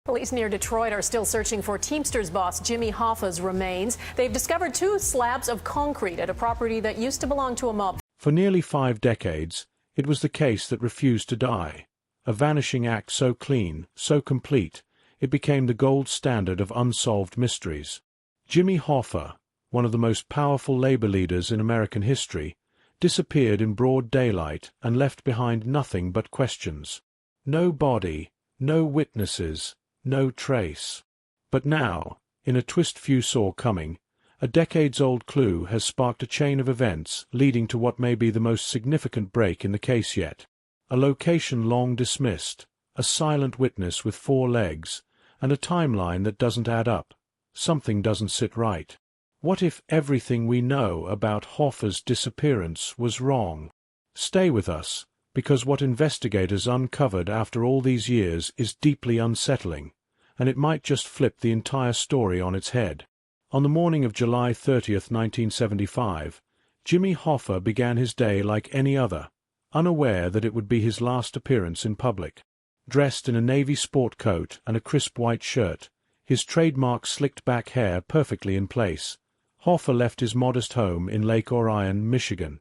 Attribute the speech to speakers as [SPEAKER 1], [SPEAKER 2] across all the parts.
[SPEAKER 1] Police near Detroit are still searching for Teamsters boss Jimmy Hoffa's remains. They've discovered 2 slabs of concrete at a property that used to belong to a mob.
[SPEAKER 2] For nearly 5 decades, it was the case that refused to die. A vanishing act so clean, so complete, it became the gold standard of unsolved mysteries. Jimmy Hoffa, one of the most powerful labor leaders in American history, disappeared in broad daylight and left behind nothing but questions. No body, no witnesses, no trace. But now, in a twist few saw coming, a decades-old clue has sparked a chain of events leading to what may be the most significant break in the case yet. A location long dismissed, a silent witness with 4 legs, and a timeline that doesn't add up. Something doesn't sit right. What if everything we know about Hoffa's disappearance was wrong? Stay with us, because what investigators uncovered after all these years is deeply unsettling, and it might just flip the entire story on its head. On the morning of July 30, 1975, Jimmy Hoffa began his day like any other, unaware that it would be his last appearance in public. Dressed in a navy sport coat and a crisp white shirt, his trademark slicked-back hair perfectly in place, Hoffa left his modest home in Lake Orion, Michigan.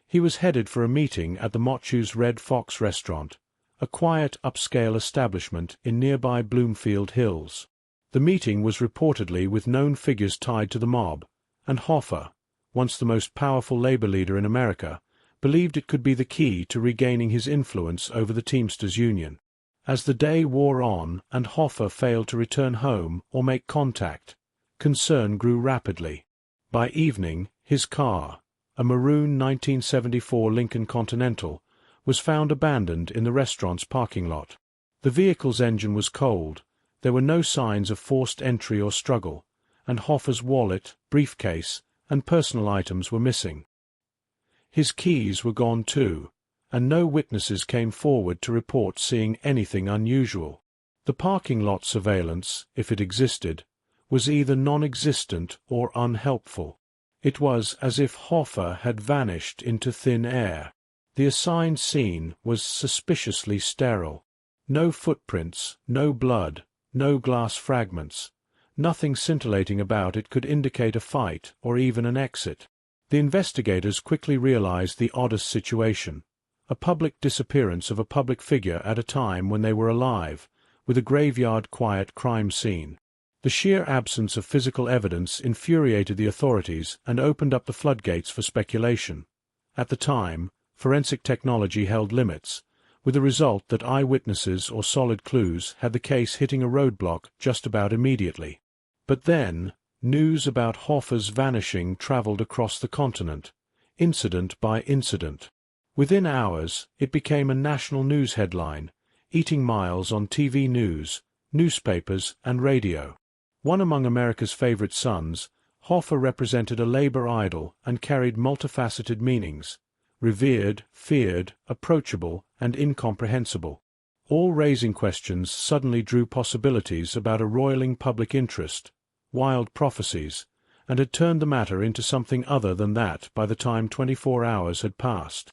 [SPEAKER 2] He was headed for a meeting at the Mochu's Red Fox restaurant, a quiet upscale establishment in nearby Bloomfield Hills. The meeting was reportedly with known figures tied to the mob, and Hoffa, once the most powerful labor leader in America, believed it could be the key to regaining his influence over the Teamsters Union. As the day wore on and Hoffa failed to return home or make contact, concern grew rapidly. By evening, his car, a maroon 1974 Lincoln Continental, was found abandoned in the restaurant's parking lot. The vehicle's engine was cold, there were no signs of forced entry or struggle, and Hoffa's wallet, briefcase, and personal items were missing. His keys were gone too, and no witnesses came forward to report seeing anything unusual. The parking lot surveillance, if it existed, was either non-existent or unhelpful. It was as if Hoffa had vanished into thin air. The assigned scene was suspiciously sterile. No footprints, no blood, no glass fragments. Nothing scintillating about it could indicate a fight or even an exit. The investigators quickly realized the oddest situation: a public disappearance of a public figure at a time when they were alive, with a graveyard-quiet crime scene. The sheer absence of physical evidence infuriated the authorities and opened up the floodgates for speculation. At the time, forensic technology held limits, with the result that eyewitnesses or solid clues had the case hitting a roadblock just about immediately. But then, news about Hoffa's vanishing traveled across the continent, incident by incident. Within hours, it became a national news headline, eating miles on TV news, newspapers, and radio. One among America's favorite sons, Hoffa represented a labor idol and carried multifaceted meanings: revered, feared, approachable, and incomprehensible. All raising questions suddenly drew possibilities about a roiling public interest, wild prophecies, and had turned the matter into something other than that by the time 24 hours had passed.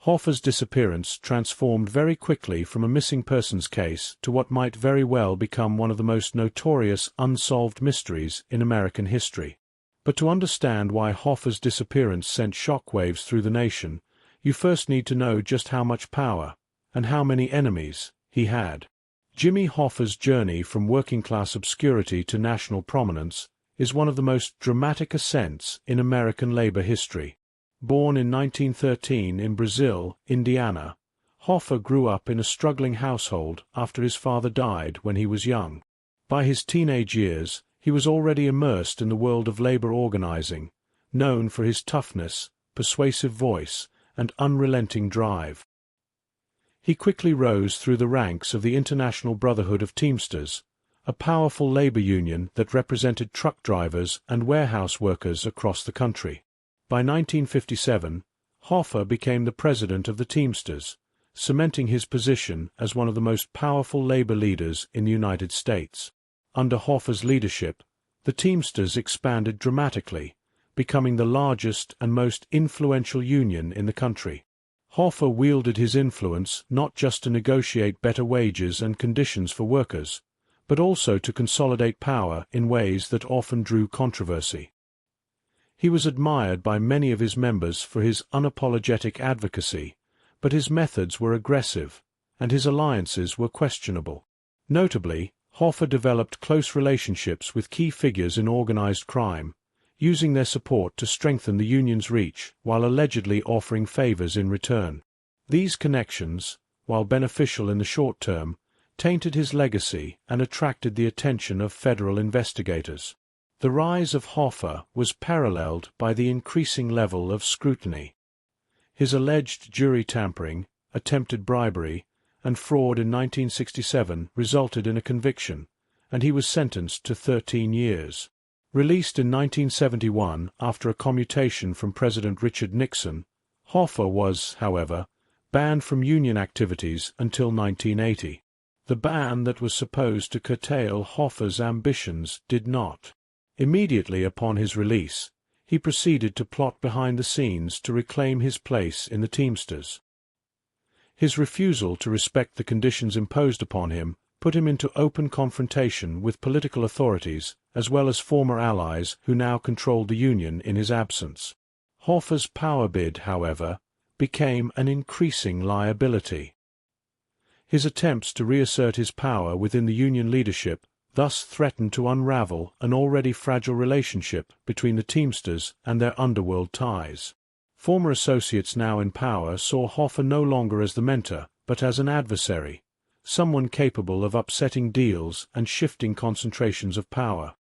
[SPEAKER 2] Hoffa's disappearance transformed very quickly from a missing persons case to what might very well become one of the most notorious unsolved mysteries in American history. But to understand why Hoffa's disappearance sent shockwaves through the nation, you first need to know just how much power, and how many enemies, he had. Jimmy Hoffa's journey from working-class obscurity to national prominence is one of the most dramatic ascents in American labor history. Born in 1913 in Brazil, Indiana, Hoffa grew up in a struggling household after his father died when he was young. By his teenage years, he was already immersed in the world of labor organizing, known for his toughness, persuasive voice, and unrelenting drive. He quickly rose through the ranks of the International Brotherhood of Teamsters, a powerful labor union that represented truck drivers and warehouse workers across the country. By 1957, Hoffa became the president of the Teamsters, cementing his position as one of the most powerful labor leaders in the United States. Under Hoffa's leadership, the Teamsters expanded dramatically, becoming the largest and most influential union in the country. Hoffa wielded his influence not just to negotiate better wages and conditions for workers, but also to consolidate power in ways that often drew controversy. He was admired by many of his members for his unapologetic advocacy, but his methods were aggressive, and his alliances were questionable. Notably, Hoffa developed close relationships with key figures in organized crime, using their support to strengthen the Union's reach while allegedly offering favors in return. These connections, while beneficial in the short term, tainted his legacy and attracted the attention of federal investigators. The rise of Hoffa was paralleled by the increasing level of scrutiny. His alleged jury tampering, attempted bribery, and fraud in 1967 resulted in a conviction, and he was sentenced to 13 years. Released in 1971 after a commutation from President Richard Nixon, Hoffa was, however, banned from Union activities until 1980. The ban that was supposed to curtail Hoffa's ambitions did not. Immediately upon his release, he proceeded to plot behind the scenes to reclaim his place in the Teamsters. His refusal to respect the conditions imposed upon him put him into open confrontation with political authorities as well as former allies who now controlled the Union in his absence. Hoffa's power bid, however, became an increasing liability. His attempts to reassert his power within the Union leadership thus threatened to unravel an already fragile relationship between the Teamsters and their underworld ties. Former associates now in power saw Hoffa no longer as the mentor, but as an adversary, someone capable of upsetting deals and shifting concentrations of power.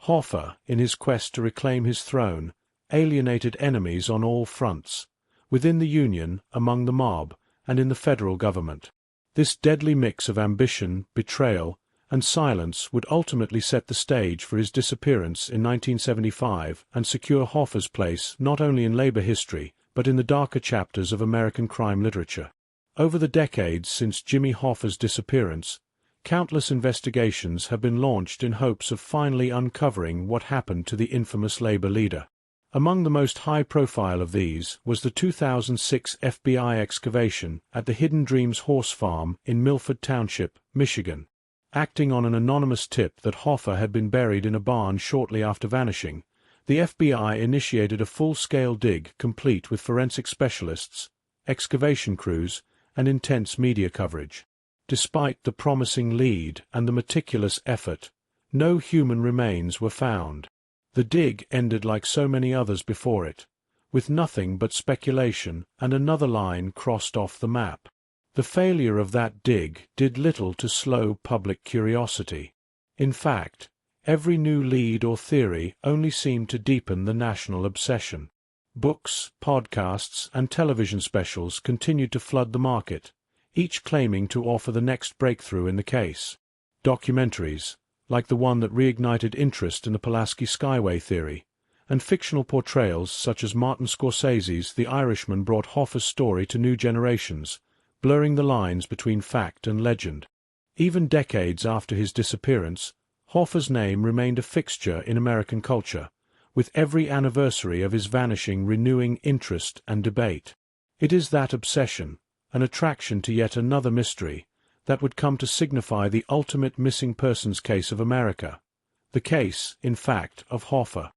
[SPEAKER 2] Hoffa, in his quest to reclaim his throne, alienated enemies on all fronts, within the Union, among the mob, and in the federal government. This deadly mix of ambition, betrayal, and silence would ultimately set the stage for his disappearance in 1975 and secure Hoffa's place not only in labor history, but in the darker chapters of American crime literature. Over the decades since Jimmy Hoffa's disappearance, countless investigations have been launched in hopes of finally uncovering what happened to the infamous labor leader. Among the most high-profile of these was the 2006 FBI excavation at the Hidden Dreams Horse Farm in Milford Township, Michigan. Acting on an anonymous tip that Hoffa had been buried in a barn shortly after vanishing, the FBI initiated a full-scale dig complete with forensic specialists, excavation crews, and intense media coverage. Despite the promising lead and the meticulous effort, no human remains were found. The dig ended like so many others before it, with nothing but speculation and another line crossed off the map. The failure of that dig did little to slow public curiosity. In fact, every new lead or theory only seemed to deepen the national obsession. Books, podcasts, and television specials continued to flood the market, each claiming to offer the next breakthrough in the case. Documentaries, like the one that reignited interest in the Pulaski Skyway theory, and fictional portrayals such as Martin Scorsese's The Irishman brought Hoffa's story to new generations, blurring the lines between fact and legend. Even decades after his disappearance, Hoffa's name remained a fixture in American culture, with every anniversary of his vanishing renewing interest and debate. It is that obsession, an attraction to yet another mystery, that would come to signify the ultimate missing persons case of America, the case, in fact, of Hoffa.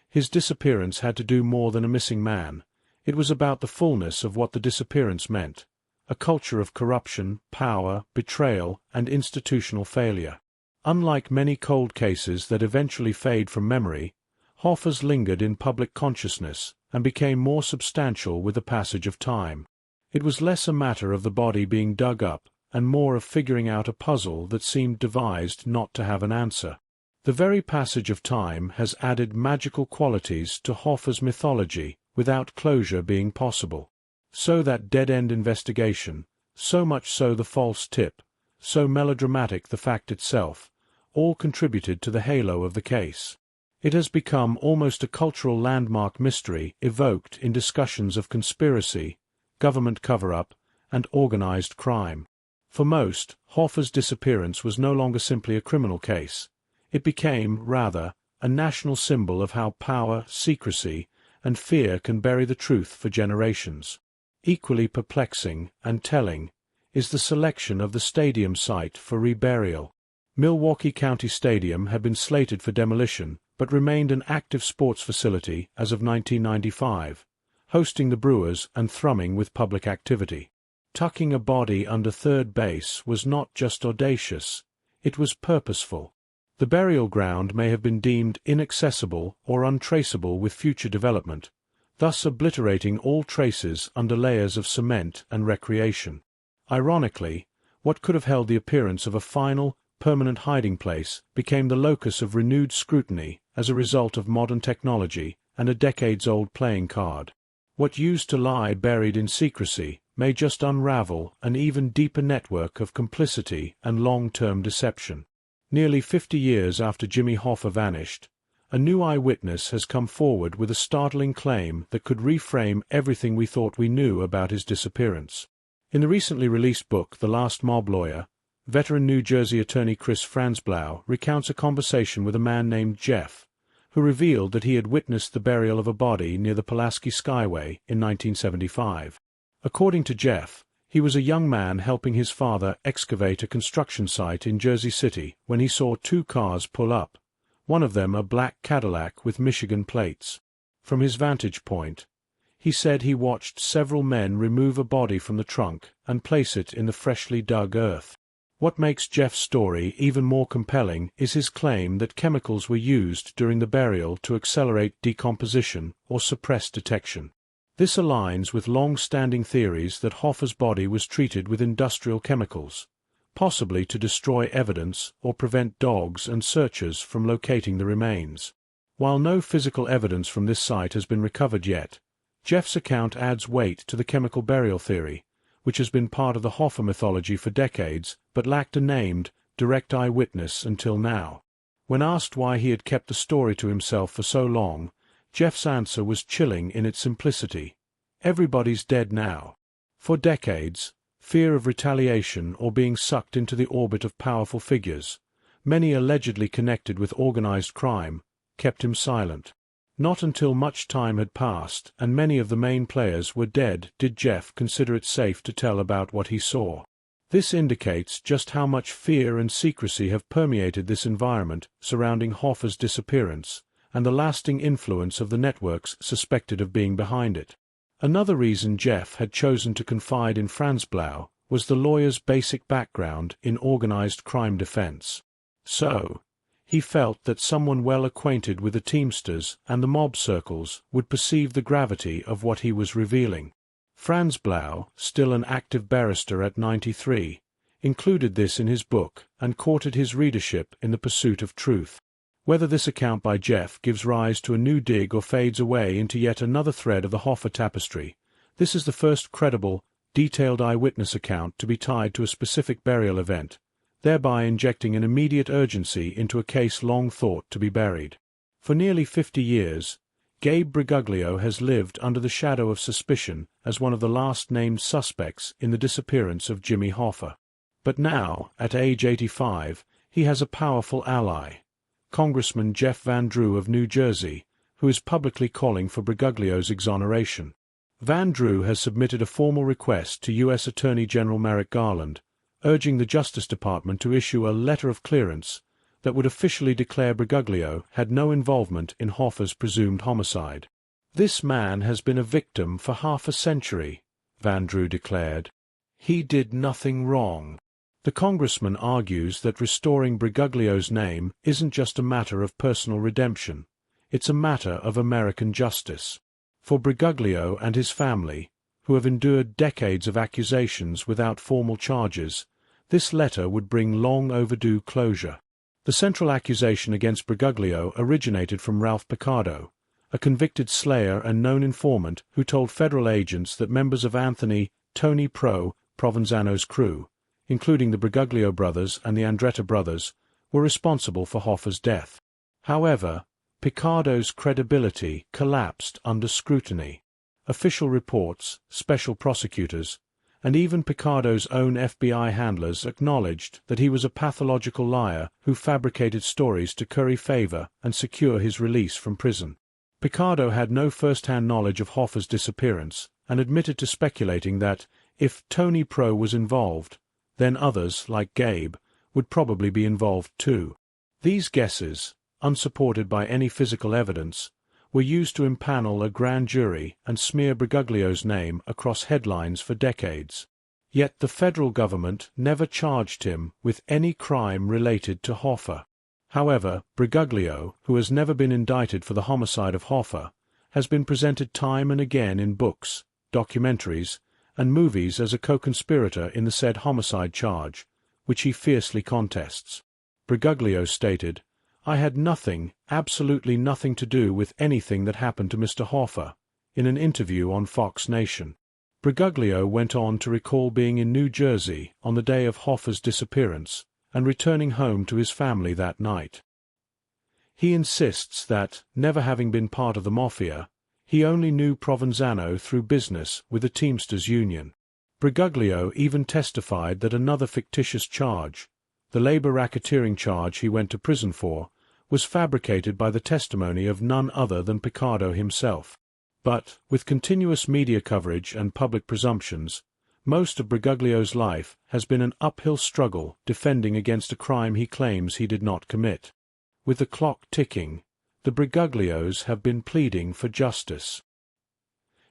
[SPEAKER 2] His disappearance had to do more than a missing man. It was about the fullness of what the disappearance meant, a culture of corruption, power, betrayal, and institutional failure. Unlike many cold cases that eventually fade from memory, Hoffa's lingered in public consciousness and became more substantial with the passage of time. It was less a matter of the body being dug up and more of figuring out a puzzle that seemed devised not to have an answer. The very passage of time has added magical qualities to Hoffa's mythology without closure being possible. So that dead-end investigation, so much so the false tip, so melodramatic the fact itself, all contributed to the halo of the case. It has become almost a cultural landmark mystery evoked in discussions of conspiracy, government cover-up, and organized crime. For most, Hoffa's disappearance was no longer simply a criminal case. It became, rather, a national symbol of how power, secrecy, and fear can bury the truth for generations. Equally perplexing and telling is the selection of the stadium site for reburial. Milwaukee County Stadium had been slated for demolition, but remained an active sports facility as of 1995, hosting the Brewers and thrumming with public activity. Tucking a body under third base was not just audacious, it was purposeful. The burial ground may have been deemed inaccessible or untraceable with future development, thus obliterating all traces under layers of cement and recreation. Ironically, what could have held the appearance of a final, permanent hiding place became the locus of renewed scrutiny as a result of modern technology and a decades-old playing card. What used to lie buried in secrecy may just unravel an even deeper network of complicity and long-term deception. Nearly 50 years after Jimmy Hoffa vanished, a new eyewitness has come forward with a startling claim that could reframe everything we thought we knew about his disappearance. In the recently released book The Last Mob Lawyer, veteran New Jersey attorney Chris Franzblau recounts a conversation with a man named Jeff, who revealed that he had witnessed the burial of a body near the Pulaski Skyway in 1975. According to Jeff, he was a young man helping his father excavate a construction site in Jersey City when he saw two cars pull up, one of them a black Cadillac with Michigan plates. From his vantage point, he said he watched several men remove a body from the trunk and place it in the freshly dug earth. What makes Jeff's story even more compelling is his claim that chemicals were used during the burial to accelerate decomposition or suppress detection. This aligns with long-standing theories that Hoffa's body was treated with industrial chemicals, possibly to destroy evidence or prevent dogs and searchers from locating the remains. While no physical evidence from this site has been recovered yet, Jeff's account adds weight to the chemical burial theory, which has been part of the Hoffa mythology for decades but lacked a named, direct eyewitness until now. When asked why he had kept the story to himself for so long, Jeff's answer was chilling in its simplicity. Everybody's dead now. For decades, fear of retaliation or being sucked into the orbit of powerful figures, many allegedly connected with organized crime, kept him silent. Not until much time had passed and many of the main players were dead did Jeff consider it safe to tell about what he saw. This indicates just how much fear and secrecy have permeated this environment surrounding Hoffa's disappearance, and the lasting influence of the networks suspected of being behind it. Another reason Jeff had chosen to confide in Franzblau was the lawyer's basic background in organized crime defense. So, he felt that someone well acquainted with the Teamsters and the mob circles would perceive the gravity of what he was revealing. Franzblau, still an active barrister at 93, included this in his book and courted his readership in the pursuit of truth. Whether this account by Jeff gives rise to a new dig or fades away into yet another thread of the Hoffa tapestry, this is the first credible, detailed eyewitness account to be tied to a specific burial event, thereby injecting an immediate urgency into a case long thought to be buried. For nearly 50 years, Gabe Brigaglio has lived under the shadow of suspicion as one of the last-named suspects in the disappearance of Jimmy Hoffa. But now, at age 85, he has a powerful ally, Congressman Jeff Van Drew of New Jersey, who is publicly calling for Brigaglio's exoneration. Van Drew has submitted a formal request to U.S. Attorney General Merrick Garland, urging the Justice Department to issue a letter of clearance that would officially declare Brigaglio had no involvement in Hoffa's presumed homicide. "This man has been a victim for half a century," Van Drew declared. "He did nothing wrong." The congressman argues that restoring Brigaglio's name isn't just a matter of personal redemption, it's a matter of American justice. For Brigaglio and his family, who have endured decades of accusations without formal charges, this letter would bring long-overdue closure. The central accusation against Brigaglio originated from Ralph Picardo, a convicted slayer and known informant who told federal agents that members of Anthony Tony Provenzano's crew, including the Brigaglio brothers and the Andretta brothers, were responsible for Hoffa's death. However, Picardo's credibility collapsed under scrutiny. Official reports, special prosecutors, and even Picardo's own FBI handlers acknowledged that he was a pathological liar who fabricated stories to curry favor and secure his release from prison. Picardo had no first-hand knowledge of Hoffa's disappearance and admitted to speculating that, if Tony Pro was involved, then others, like Gabe, would probably be involved too. These guesses, unsupported by any physical evidence, were used to impanel a grand jury and smear Brigaglio's name across headlines for decades. Yet the federal government never charged him with any crime related to Hoffa. However, Brigaglio, who has never been indicted for the homicide of Hoffa, has been presented time and again in books, documentaries, and movies as a co-conspirator in the said homicide charge, which he fiercely contests. Brigaglio stated, "I had nothing, absolutely nothing to do with anything that happened to Mr. Hoffa," in an interview on Fox Nation. Brigaglio went on to recall being in New Jersey on the day of Hoffa's disappearance and returning home to his family that night. He insists that, never having been part of the Mafia, he only knew Provenzano through business with the Teamsters Union. Brigaglio even testified that another fictitious charge, the labor racketeering charge he went to prison for, was fabricated by the testimony of none other than Picardo himself. But, with continuous media coverage and public presumptions, most of Brigaglio's life has been an uphill struggle defending against a crime he claims he did not commit. With the clock ticking, the Brigaglios have been pleading for justice.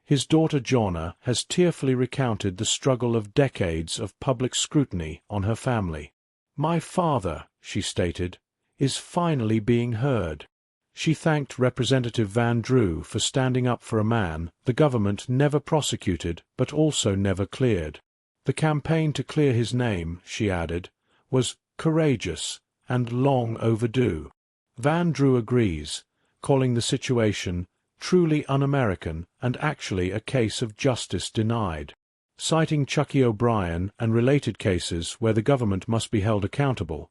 [SPEAKER 2] His daughter Gianna has tearfully recounted the struggle of decades of public scrutiny on her family. "My father," she stated, "is finally being heard." She thanked Representative Van Drew for standing up for a man the government never prosecuted but also never cleared. The campaign to clear his name, she added, was courageous and long overdue. Van Drew agrees, calling the situation truly un-American and actually a case of justice denied. Citing Chucky O'Brien and related cases where the government must be held accountable,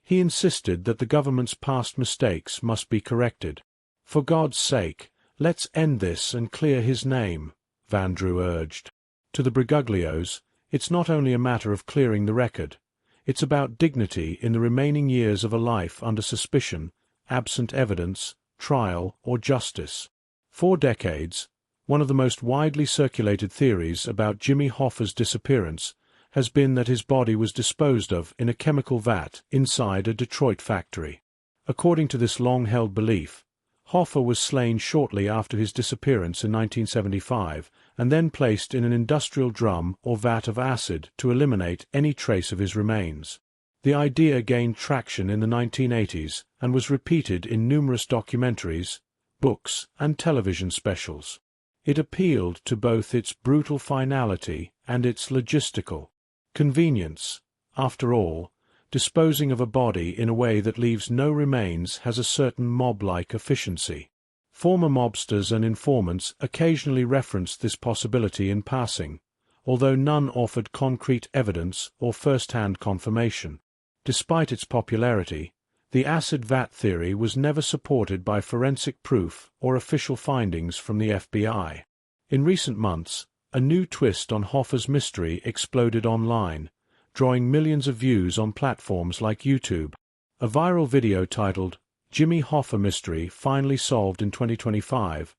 [SPEAKER 2] he insisted that the government's past mistakes must be corrected. "For God's sake, let's end this and clear his name," Van Drew urged. To the Brigaglios, it's not only a matter of clearing the record, it's about dignity in the remaining years of a life under suspicion, absent evidence, trial, or justice. For decades, one of the most widely circulated theories about Jimmy Hoffa's disappearance has been that his body was disposed of in a chemical vat inside a Detroit factory. According to this long-held belief, Hoffa was slain shortly after his disappearance in 1975 and then placed in an industrial drum or vat of acid to eliminate any trace of his remains. The idea gained traction in the 1980s and was repeated in numerous documentaries, books, and television specials. It appealed to both its brutal finality and its logistical convenience. After all, disposing of a body in a way that leaves no remains has a certain mob-like efficiency. Former mobsters and informants occasionally referenced this possibility in passing, although none offered concrete evidence or first-hand confirmation. Despite its popularity, the acid vat theory was never supported by forensic proof or official findings from the FBI. In recent months, a new twist on Hoffa's mystery exploded online, drawing millions of views on platforms like YouTube. A viral video titled, "Jimmy Hoffa Mystery Finally Solved in 2025,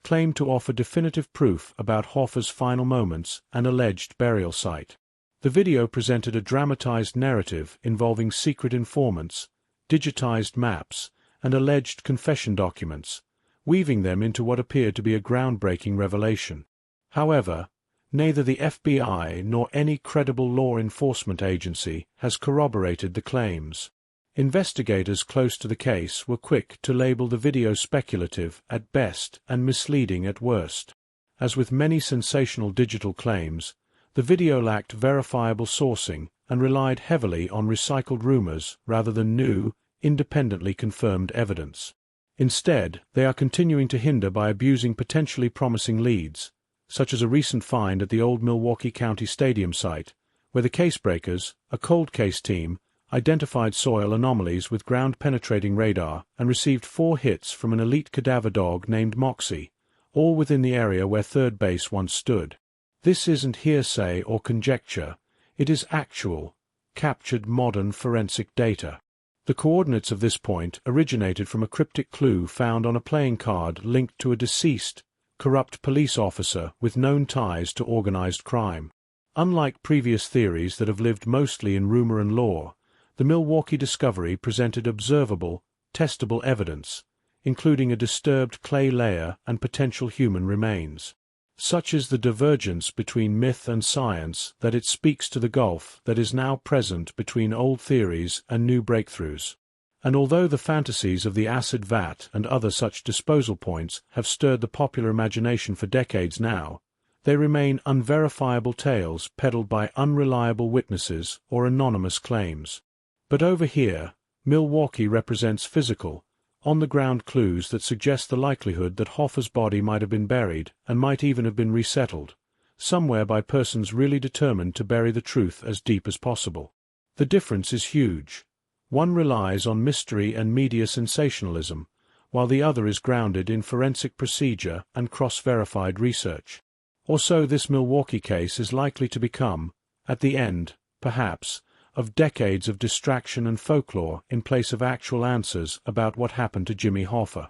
[SPEAKER 2] claimed to offer definitive proof about Hoffa's final moments and alleged burial site. The video presented a dramatized narrative involving secret informants, digitized maps, and alleged confession documents, weaving them into what appeared to be a groundbreaking revelation. However, neither the FBI nor any credible law enforcement agency has corroborated the claims. Investigators close to the case were quick to label the video speculative at best and misleading at worst. As with many sensational digital claims, the video lacked verifiable sourcing and relied heavily on recycled rumors rather than new, independently confirmed evidence. Instead, they are continuing to hinder by abusing potentially promising leads, such as a recent find at the old Milwaukee County Stadium site, where the casebreakers, a cold case team, identified soil anomalies with ground-penetrating radar and received 4 hits from an elite cadaver dog named Moxie, all within the area where third base once stood. This isn't hearsay or conjecture, it is actual, captured modern forensic data. The coordinates of this point originated from a cryptic clue found on a playing card linked to a deceased, corrupt police officer with known ties to organized crime. Unlike previous theories that have lived mostly in rumor and lore, The Milwaukee discovery presented observable, testable evidence, including a disturbed clay layer and potential human remains. Such is the divergence between myth and science that it speaks to the gulf that is now present between old theories and new breakthroughs. And although the fantasies of the acid vat and other such disposal points have stirred the popular imagination for decades now, they remain unverifiable tales peddled by unreliable witnesses or anonymous claims. But over here, Milwaukee represents physical, on-the-ground clues that suggest the likelihood that Hoffa's body might have been buried and might even have been resettled, somewhere by persons really determined to bury the truth as deep as possible. The difference is huge. One relies on mystery and media sensationalism, while the other is grounded in forensic procedure and cross-verified research. Or so this Milwaukee case is likely to become, at the end, perhaps, of decades of distraction and folklore in place of actual answers about what happened to Jimmy Hoffa.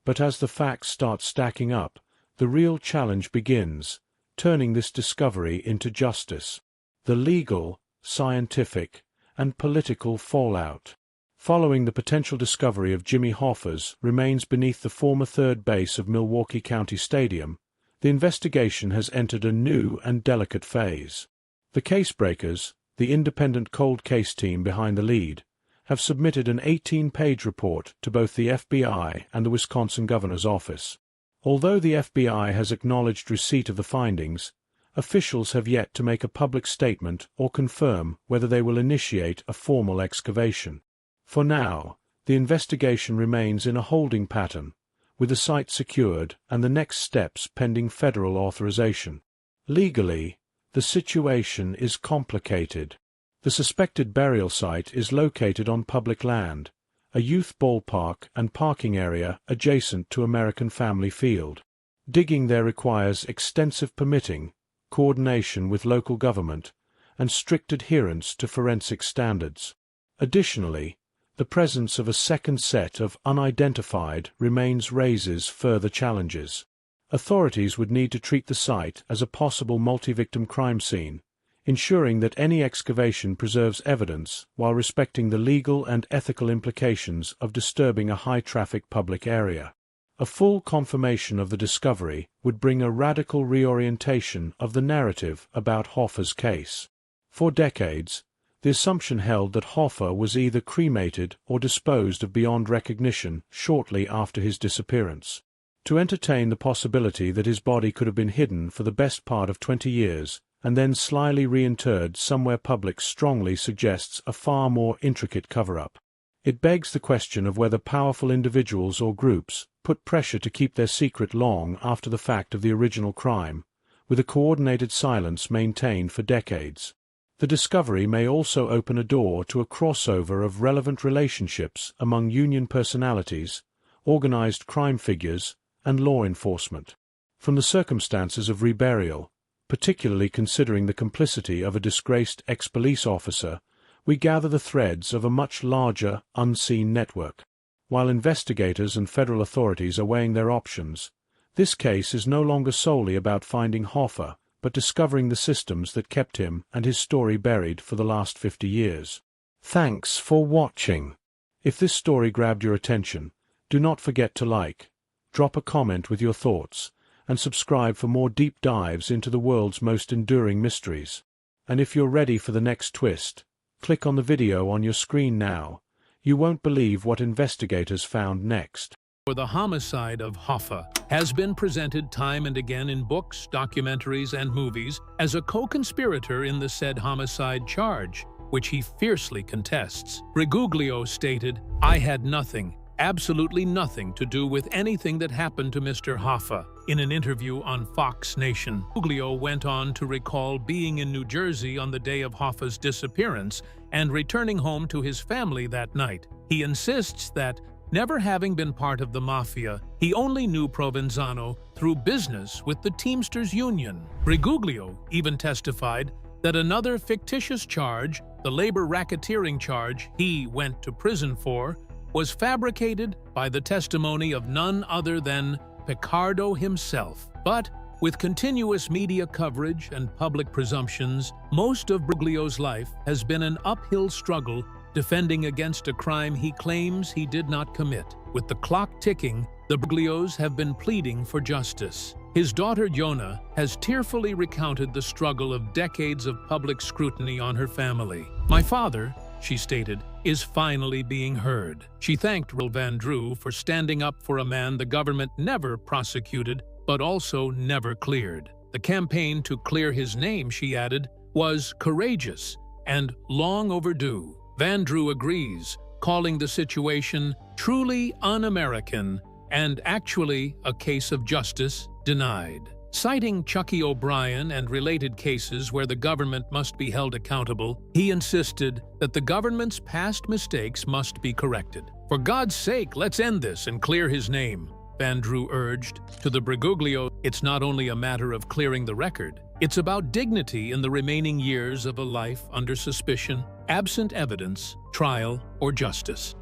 [SPEAKER 2] But as the facts start stacking up, the real challenge begins, turning this discovery into justice. The legal, scientific, and political fallout following the potential discovery of Jimmy Hoffa's remains beneath the former third base of Milwaukee County Stadium. The investigation has entered a new and delicate phase. The casebreakers, the independent cold case team behind the lead, have submitted an 18-page report to both the FBI and the Wisconsin governor's office. Although the FBI has acknowledged receipt of the findings, officials have yet to make a public statement or confirm whether they will initiate a formal excavation. For now, the investigation remains in a holding pattern, with the site secured and the next steps pending federal authorization. Legally, the situation is complicated. The suspected burial site is located on public land, a youth ballpark and parking area adjacent to American Family Field. Digging there requires extensive permitting, coordination with local government, and strict adherence to forensic standards. Additionally, the presence of a second set of unidentified remains raises further challenges. Authorities would need to treat the site as a possible multi-victim crime scene, ensuring that any excavation preserves evidence while respecting the legal and ethical implications of disturbing a high-traffic public area. A full confirmation of the discovery would bring a radical reorientation of the narrative about Hoffa's case. For decades, the assumption held that Hoffa was either cremated or disposed of beyond recognition shortly after his disappearance. To entertain the possibility that his body could have been hidden for the best part of 20 years and then slyly reinterred somewhere public strongly suggests a far more intricate cover-up. It begs the question of whether powerful individuals or groups put pressure to keep their secret long after the fact of the original crime, with a coordinated silence maintained for decades. The discovery may also open a door to a crossover of relevant relationships among union personalities, organized crime figures, and law enforcement. From the circumstances of reburial, particularly considering the complicity of a disgraced ex-police officer, we gather the threads of a much larger, unseen network. While investigators and federal authorities are weighing their options, this case is no longer solely about finding Hoffa, but discovering the systems that kept him and his story buried for the last 50 years. Thanks for watching. If this story grabbed your attention, do not forget to like, drop a comment with your thoughts, and subscribe for more deep dives into the world's most enduring mysteries. And if you're ready for the next twist, click on the video on your screen now. You won't believe what investigators found next.
[SPEAKER 3] For the homicide of Hoffa has been presented time and again in books, documentaries, and movies as a co-conspirator in the said homicide charge, which he fiercely contests. Briguglio stated, "I had nothing, absolutely nothing to do with anything that happened to Mr. Hoffa." In an interview on Fox Nation, Briguglio went on to recall being in New Jersey on the day of Hoffa's disappearance and returning home to his family that night. He insists that, never having been part of the mafia, he only knew Provenzano through business with the Teamsters Union. Briguglio even testified that another fictitious charge, the labor racketeering charge he went to prison for, was fabricated by the testimony of none other than Picardo himself. But with continuous media coverage and public presumptions, most of Briguglio's life has been an uphill struggle defending against a crime he claims he did not commit. With the clock ticking, the Bergoglios have been pleading for justice. His daughter Yona has tearfully recounted the struggle of decades of public scrutiny on her family. "My father," she stated, "is finally being heard." She thanked Vandrew for standing up for a man the government never prosecuted, but also never cleared. The campaign to clear his name, she added, was courageous and long overdue. Vandrew agrees, calling the situation truly un-American and actually a case of justice denied. Citing Chucky O'Brien and related cases where the government must be held accountable, he insisted that the government's past mistakes must be corrected. "For God's sake, let's end this and clear his name," Vandrew urged. To the Bergoglios, it's not only a matter of clearing the record, it's about dignity in the remaining years of a life under suspicion, absent evidence, trial, or justice.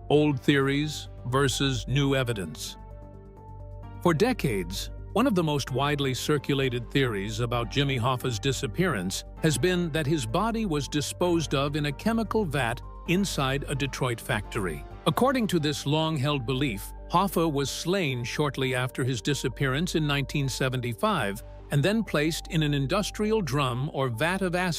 [SPEAKER 3] Old theories versus new evidence. For decades, one of the most widely circulated theories about Jimmy Hoffa's disappearance has been that his body was disposed of in a chemical vat inside a Detroit factory. According to this long-held belief, Hoffa was slain shortly after his disappearance in 1975 and then placed in an industrial drum or vat of acid